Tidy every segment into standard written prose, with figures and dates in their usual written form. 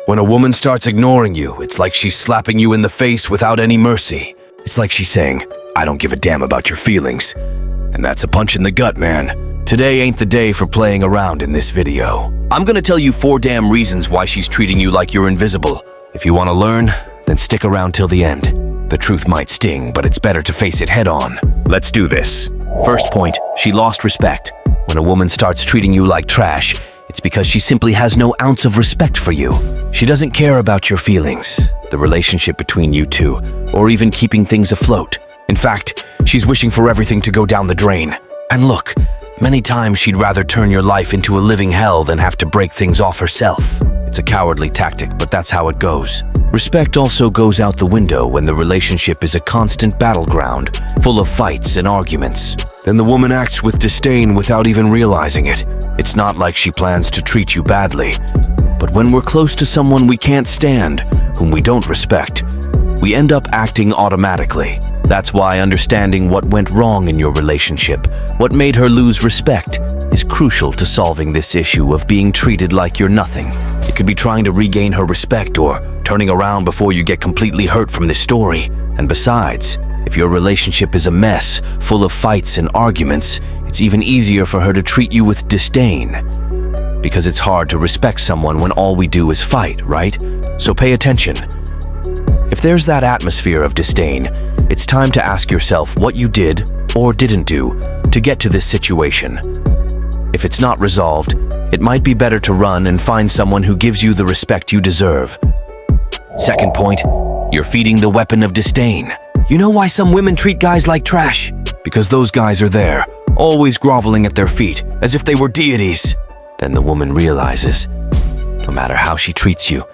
When a woman starts ignoring you, it's like she's slapping you in the face without any mercy. It's like she's saying, "I don't give a damn about your feelings." And that's a punch in the gut, man. Today ain't the day for playing around in this video. I'm gonna tell you 4 damn reasons why she's treating you like you're invisible. If you wanna learn, then stick around till the end. The truth might sting, but it's better to face it head on. Let's do this. First point, she lost respect. When a woman starts treating you like trash, it's because she simply has no ounce of respect for you. She doesn't care about your feelings, the relationship between you two, or even keeping things afloat. In fact, she's wishing for everything to go down the drain. And look, many times she'd rather turn your life into a living hell than have to break things off herself. It's a cowardly tactic, but that's how it goes. Respect also goes out the window when the relationship is a constant battleground, full of fights and arguments. Then the woman acts with disdain without even realizing it. It's not like she plans to treat you badly. But when we're close to someone we can't stand, whom we don't respect, we end up acting automatically. That's why understanding what went wrong in your relationship, what made her lose respect, is crucial to solving this issue of being treated like you're nothing. It could be trying to regain her respect or turning around before you get completely hurt from this story. And besides, if your relationship is a mess, full of fights and arguments, it's even easier for her to treat you with disdain. Because it's hard to respect someone when all we do is fight, right? So pay attention. If there's that atmosphere of disdain, it's time to ask yourself what you did or didn't do to get to this situation. If it's not resolved, it might be better to run and find someone who gives you the respect you deserve. Second point, you're feeding the weapon of disdain. You know why some women treat guys like trash? Because those guys are there, always groveling at their feet, as if they were deities. Then the woman realizes, no matter how she treats you,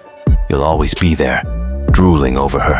you'll always be there, drooling over her.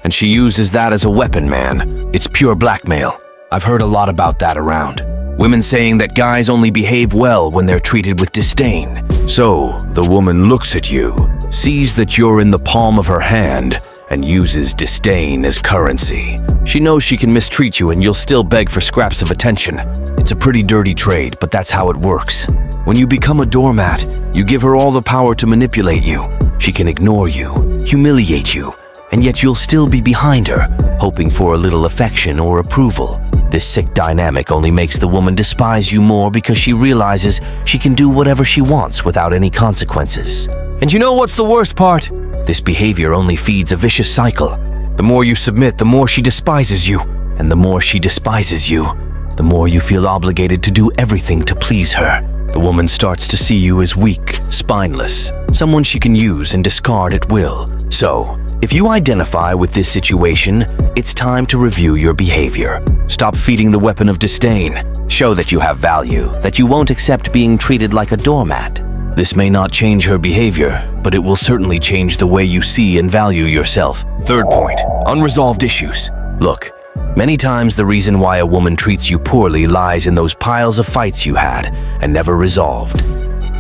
And she uses that as a weapon, man. It's pure blackmail. I've heard a lot about that around. Women saying that guys only behave well when they're treated with disdain. So, the woman looks at you, sees that you're in the palm of her hand, and uses disdain as currency. She knows she can mistreat you and you'll still beg for scraps of attention. It's a pretty dirty trade, but that's how it works. When you become a doormat, you give her all the power to manipulate you. She can ignore you, humiliate you, and yet you'll still be behind her, hoping for a little affection or approval. This sick dynamic only makes the woman despise you more because she realizes she can do whatever she wants without any consequences. And you know what's the worst part? This behavior only feeds a vicious cycle. The more you submit, the more she despises you. And the more she despises you, the more you feel obligated to do everything to please her. The woman starts to see you as weak, spineless, someone she can use and discard at will. So, if you identify with this situation, it's time to review your behavior. Stop feeding the weapon of disdain. Show that you have value, that you won't accept being treated like a doormat. This may not change her behavior, but it will certainly change the way you see and value yourself. Third point, unresolved issues. Look, many times the reason why a woman treats you poorly lies in those piles of fights you had and never resolved.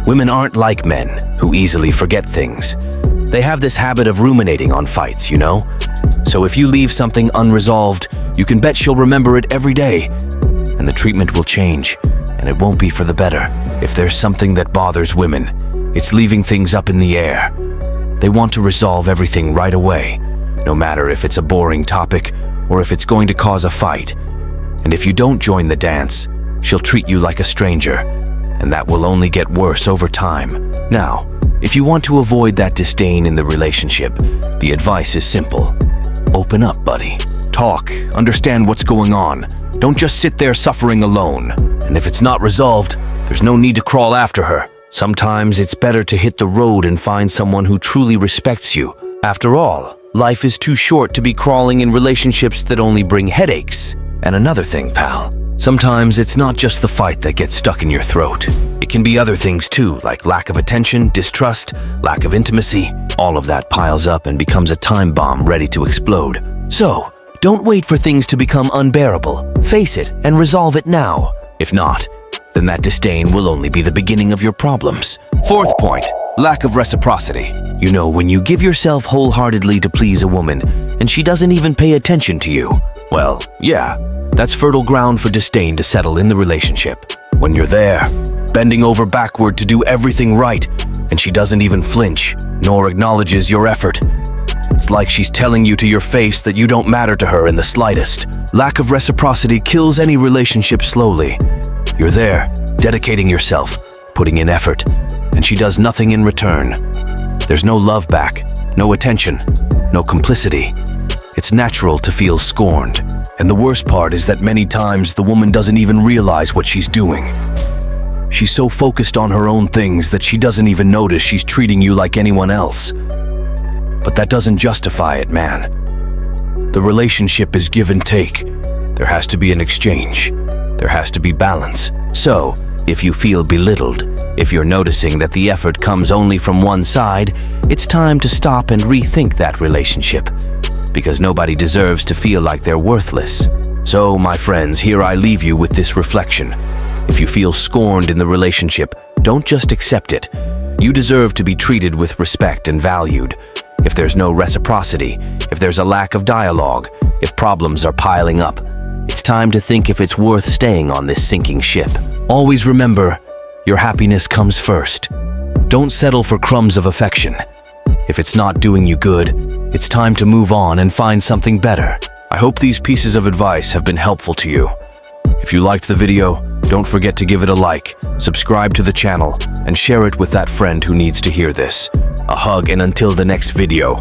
Women aren't like men, who easily forget things. They have this habit of ruminating on fights, you know? So if you leave something unresolved, you can bet she'll remember it every day. And the treatment will change, and it won't be for the better. If there's something that bothers women, it's leaving things up in the air. They want to resolve everything right away, no matter if it's a boring topic or if it's going to cause a fight. And if you don't join the dance, she'll treat you like a stranger, and that will only get worse over time. Now, if you want to avoid that disdain in the relationship, the advice is simple. Open up, buddy. Talk, understand what's going on. Don't just sit there suffering alone. And if it's not resolved, there's no need to crawl after her. Sometimes it's better to hit the road and find someone who truly respects you. After all, life is too short to be crawling in relationships that only bring headaches. And another thing, pal, sometimes it's not just the fight that gets stuck in your throat. It can be other things too, like lack of attention, distrust, lack of intimacy. All of that piles up and becomes a time bomb ready to explode. So, don't wait for things to become unbearable. Face it and resolve it now. If not, then that disdain will only be the beginning of your problems. Fourth point, lack of reciprocity. You know, when you give yourself wholeheartedly to please a woman and she doesn't even pay attention to you, well, yeah, that's fertile ground for disdain to settle in the relationship. When you're there, bending over backward to do everything right, and she doesn't even flinch, nor acknowledges your effort. It's like she's telling you to your face that you don't matter to her in the slightest. Lack of reciprocity kills any relationship slowly. You're there, dedicating yourself, putting in effort, and she does nothing in return. There's no love back, no attention, no complicity. It's natural to feel scorned. And the worst part is that many times the woman doesn't even realize what she's doing. She's so focused on her own things that she doesn't even notice she's treating you like anyone else. But that doesn't justify it, man. The relationship is give and take. There has to be an exchange. There has to be balance. So, if you feel belittled, if you're noticing that the effort comes only from one side, it's time to stop and rethink that relationship. Because nobody deserves to feel like they're worthless. So, my friends, here I leave you with this reflection. If you feel scorned in the relationship, don't just accept it. You deserve to be treated with respect and valued. If there's no reciprocity, if there's a lack of dialogue, if problems are piling up, it's time to think if it's worth staying on this sinking ship. Always remember, your happiness comes first. Don't settle for crumbs of affection. If it's not doing you good, it's time to move on and find something better. I hope these pieces of advice have been helpful to you. If you liked the video, don't forget to give it a like, subscribe to the channel, and share it with that friend who needs to hear this. A hug, and until the next video.